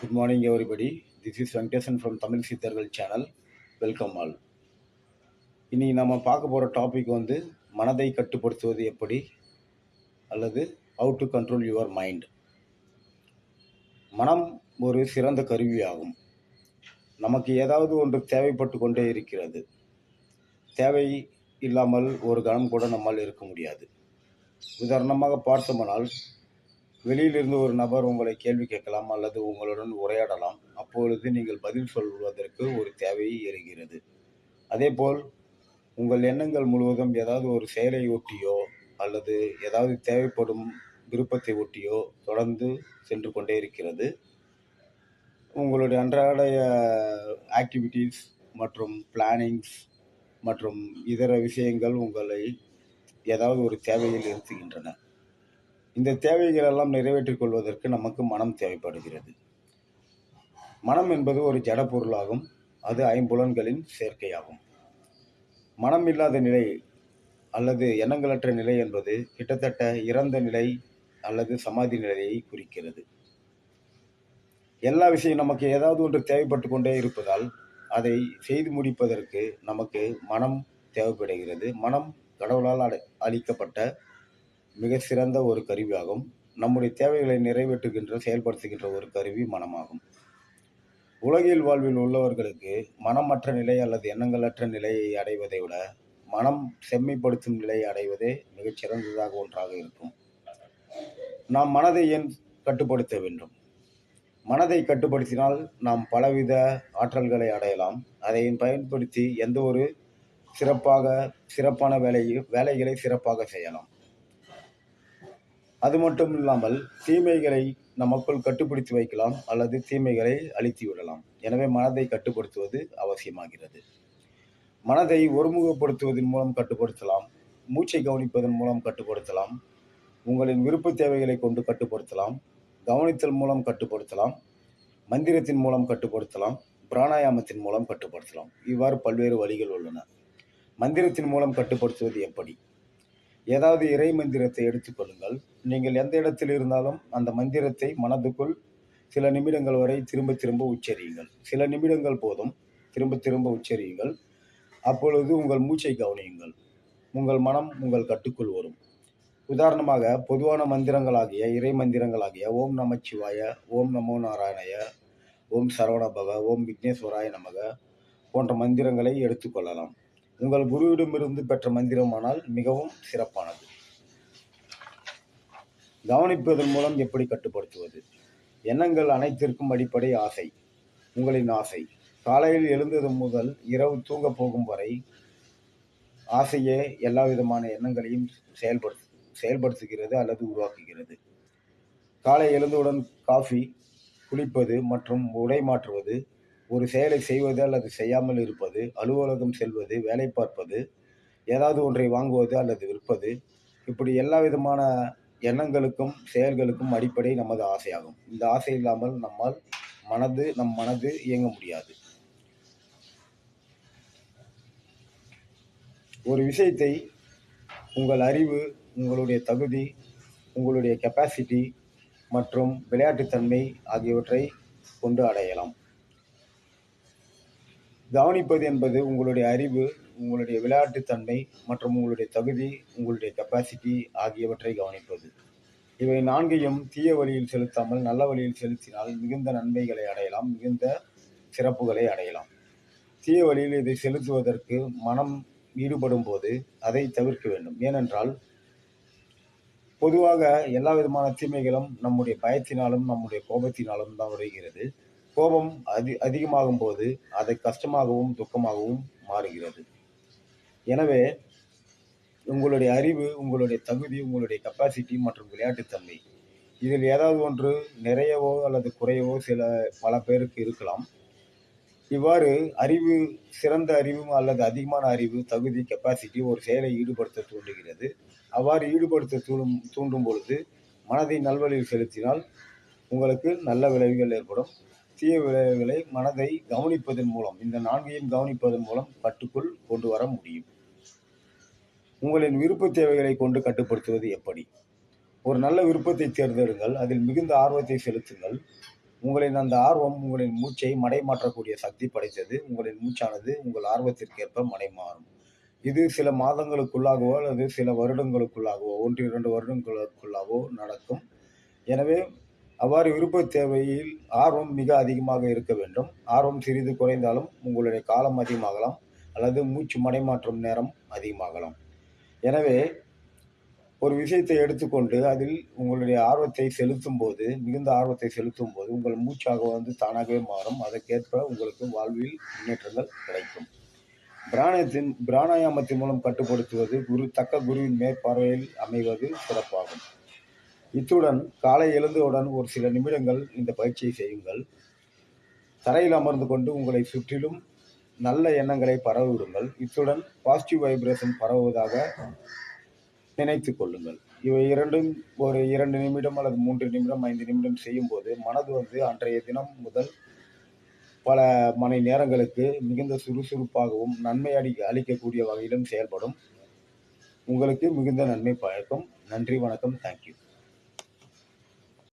Good morning, everybody. This is Venkatesan from Tamil சித்தர்கள் channel. Welcome all. இன்னைக்கு நம்ம பார்க்க போகிற டாபிக் மனதை கட்டுப்படுத்துவது எப்படி அல்லது how to control your mind. மனம் ஒரு சிறந்த கருவியாகும். நமக்கு ஏதாவது ஒன்று தேவைப்பட்டு கொண்டே இருக்கிறது. தேவை இல்லாமல் ஒரு கணம் கூட நம்மால் இருக்க முடியாது. உதாரணமாக பார்த்தோம்னால், வெளியிலிருந்து ஒரு நபர் உங்களை கேள்வி கேட்கலாம் அல்லது உங்களுடன் உரையாடலாம். அப்பொழுது நீங்கள் பதில் சொல்வதற்கு ஒரு தேவை எழுகிறது. அதேபோல் உங்கள் எண்ணங்கள் முழுவதும் ஏதாவது ஒரு செயலை ஒட்டியோ அல்லது ஏதாவது தேவைப்படும் விருப்பத்தை ஒட்டியோ தொடர்ந்து சென்று கொண்டே இருக்கிறது. உங்களுடைய அன்றாட ஆக்டிவிட்டீஸ் மற்றும் பிளானிங்ஸ் மற்றும் இதர விஷயங்கள் உங்களை ஏதாவது ஒரு தேவையில் நிறுத்துகின்றன. இந்த தேவைகள் எல்லாம் நிறைவேற்றிக் கொள்வதற்கு நமக்கு மனம் தேவைப்படுகிறது. மனம் என்பது ஒரு ஜட பொருளாகும். அது ஐம்புலன்களின் சேர்க்கையாகும். மனம் இல்லாத நிலை அல்லது எண்ணங்களற்ற நிலை என்பது கிட்டத்தட்ட இறந்த நிலை அல்லது சமாதி நிலையை குறிக்கிறது. எல்லா விஷயம் நமக்கு ஏதாவது ஒன்று தேவைப்பட்டு கொண்டே இருப்பதால் அதை செய்து முடிப்பதற்கு நமக்கு மனம் தேவைப்படுகிறது. மனம் கடவுளால் அளிக்கப்பட்ட மிக சிறந்த ஒரு கருவியாகும். நம்முடைய தேவைகளை நிறைவேற்றுகின்ற செயல்படுத்துகின்ற ஒரு கருவி மனமாகும். உலகில் வாழ்வில் உள்ளவர்களுக்கு மனமற்ற நிலை அல்லது எண்ணங்களற்ற நிலையை அடைவதை விட மனம் செம்மைப்படுத்தும் நிலையை அடைவதே மிகச் சிறந்ததாக ஒன்றாக இருக்கும். நாம் மனதை ஏன் கட்டுப்படுத்த வேண்டும்? மனதை கட்டுப்படுத்தினால் நாம் பலவித ஆற்றல்களை அடையலாம். அதை பயன்படுத்தி எந்த ஒரு சிறப்பான வேலைகளை சிறப்பாக செய்யலாம். அது மட்டும் இல்லாமல் தீமைகளை நமக்குள் கட்டுப்படுத்தி வைக்கலாம் அல்லது தீமைகளை அழித்து விடலாம். எனவே மனதை கட்டுப்படுத்துவது அவசியமாகிறது. மனதை ஒருமுகப்படுத்துவதன் மூலம் கட்டுப்படுத்தலாம். மூச்சை கவனிப்பதன் மூலம் கட்டுப்படுத்தலாம். உங்களின் விருப்ப தேவைகளை கொண்டு கட்டுப்படுத்தலாம். கவனித்தல் மூலம் கட்டுப்படுத்தலாம். மந்திரத்தின் மூலம் கட்டுப்படுத்தலாம். பிராணாயாமத்தின் மூலம் கட்டுப்படுத்தலாம். இவ்வாறு பல்வேறு வழிகள் உள்ளன. மந்திரத்தின் மூலம் கட்டுப்படுத்துவது எப்படி? ஏதாவது இறை மந்திரத்தை எடுத்துக்கொள்ளுங்கள். நீங்கள் எந்த இடத்தில் இருந்தாலும் அந்த மந்திரத்தை மனதுக்குள் சில நிமிடங்கள் வரை திரும்ப திரும்ப உச்சரியுங்கள். சில நிமிடங்கள் போதும், திரும்ப திரும்ப உச்சரியுங்கள். அப்பொழுது உங்கள் மூச்சை கவனியுங்கள். உங்கள் மனம் உங்கள் கட்டுக்குள் வரும். உதாரணமாக, பொதுவான மந்திரங்களாகிய இறை மந்திரங்களாகிய ஓம் நமச்சிவாய, ஓம் நமோ நாராயணய, ஓம் சரவணபவ, ஓம் விக்னேஸ்வராய நமக போன்ற மந்திரங்களை எடுத்துக்கொள்ளலாம். உங்கள் குருவிடமிருந்து பெற்ற மந்திரமானால் மிகவும் சிறப்பானது. கவனிப்பதன் மூலம் எப்படி கட்டுப்படுத்துவது? எண்ணங்கள் அனைத்திற்கும் அடிப்படை ஆசை. உங்களின் ஆசை காலையில் எழுந்தது முதல் இரவு தூங்க போகும் வரை ஆசையே எல்லா விதமான எண்ணங்களையும் செயல்படுத்துகிறது அல்லது உருவாக்குகிறது. காலை எழுந்தவுடன் காஃபி குளிப்பது மற்றும் உடை மாற்றுவது, ஒரு செயலை செய்வது அல்லது செய்யாமல் இருப்பது, அலுவலகம் செல்வது, வேலை பார்ப்பது, ஏதாவது ஒன்றை வாங்குவது அல்லது விற்பது, இப்படி எல்லா விதமான எண்ணங்களுக்கும் செயல்களுக்கும் அடிப்படை நமது ஆசையாகும். இந்த ஆசை இல்லாமல் நம் மனது இயங்க முடியாது. ஒரு விஷயத்தை உங்கள் அறிவு, உங்களுடைய தகுதி, உங்களுடைய கெப்பாசிட்டி மற்றும் விளையாட்டுத்தன்மை ஆகியவற்றை கொண்டு அடையலாம். கவனிப்பது என்பது உங்களுடைய அறிவு, உங்களுடைய விளையாட்டுத்தன்மை மற்றும் உங்களுடைய தகுதி, உங்களுடைய கெப்பாசிட்டி ஆகியவற்றை கவனிப்பது. இவை நான்கையும் தீய வழியில் செலுத்தாமல் நல்ல வழியில் செலுத்தினால் மிகுந்த நன்மைகளை அடையலாம், மிகுந்த சிறப்புகளை அடையலாம். தீய வழியில் இதை செலுத்துவதற்கு மனம் ஈடுபடும் போது அதை தவிர்க்க வேண்டும். ஏனென்றால் பொதுவாக எல்லா விதமான தீமைகளும் நம்முடைய பயத்தினாலும் நம்முடைய கோபத்தினாலும் தான் வருகிறது. கோபம் அதிகமாகும் போது அதை கஷ்டமாகவும் துக்கமாகவும் மாறுகிறது. எனவே உங்களுடைய அறிவு, உங்களுடைய தகுதி, உங்களுடைய கெப்பாசிட்டி மற்றும் விளையாட்டுத்தன்மை இதில் ஏதாவது ஒன்று நிறையவோ அல்லது குறையவோ பல பேருக்கு இருக்கலாம். இவ்வாறு அறிவு, சிறந்த அறிவு அல்லது அதிகமான அறிவு, தகுதி, கெப்பாசிட்டி ஒரு செயலை ஈடுபடுத்த தூண்டுகிறது. அவ்வாறு ஈடுபடுத்த தூண்டும் பொழுது மனதை நல்வழியில் செலுத்தினால் உங்களுக்கு நல்ல விளைவுகள் ஏற்படும். தீய விளைவுகளை மனதை கவனிப்பதன் மூலம், இந்த நான்கையும் கவனிப்பதன் மூலம் கட்டுக்குள் கொண்டு வர முடியும். உங்களின் விருப்ப தேவைகளை கொண்டு கட்டுப்படுத்துவது எப்படி? ஒரு நல்ல விருப்பத்தை தேர்ந்தெடுங்கள். அதில் மிகுந்த ஆர்வத்தை செலுத்துங்கள். உங்களின் அந்த ஆர்வம் உங்களின் மூச்சை மடைமாற்றக்கூடிய சக்தி படைத்தது. உங்களின் மூச்சானது உங்கள் ஆர்வத்திற்கேற்ப மடைமாறும். இது சில மாதங்களுக்குள்ளாகவோ அல்லது சில வருடங்களுக்குள்ளாகவோ 1, 2 வருடங்களுக்குள்ளாகவோ நடக்கும். எனவே அவ்வாறு விருப்ப தேவையில் ஆர்வம் மிக அதிகமாக இருக்க வேண்டும். ஆர்வம் சிறிது குறைந்தாலும் உங்களுடைய காலம் அதிகமாகலாம் அல்லது மூச்சு மடைமாற்றும் நேரம் அதிகமாகலாம். எனவே ஒரு விஷயத்தை எடுத்துக்கொண்டு அதில் உங்களுடைய ஆர்வத்தை செலுத்தும் போது, மிகுந்த ஆர்வத்தை செலுத்தும் போது உங்கள் மூச்சாக தானாகவே மாறும். அதற்கேற்ப உங்களுக்கு வாழ்வில் முன்னேற்றங்கள் கிடைக்கும். பிராணாயாமத்தின் மூலம் கட்டுப்படுத்துவது தக்க குருவின் மேற்பார்வையில் அமைவது சிறப்பாகும். இத்துடன் காலை எழுந்தவுடன் ஒரு சில நிமிடங்கள் இந்த பயிற்சியை செய்யுங்கள். தரையில் அமர்ந்து கொண்டு உங்களை சுற்றிலும் நல்ல எண்ணங்களை பரவவிடுங்கள். இத்துடன் பாசிட்டிவ் வைப்ரேஷன் பரவுவதாக நினைத்து கொள்ளுங்கள். இவை இரண்டும் ஒரு 2 நிமிடம் அல்லது 3 நிமிடம் 5 நிமிடம் செய்யும் போது மனது அன்றைய தினம் முதல் பல மணி நேரங்களுக்கு மிகுந்த சுறுசுறுப்பாகவும் நன்மை அளிக்கக்கூடிய வகையிலும் செயல்படும். உங்களுக்கு மிகுந்த நன்மை பயக்கும். நன்றி, வணக்கம், தேங்க்யூ.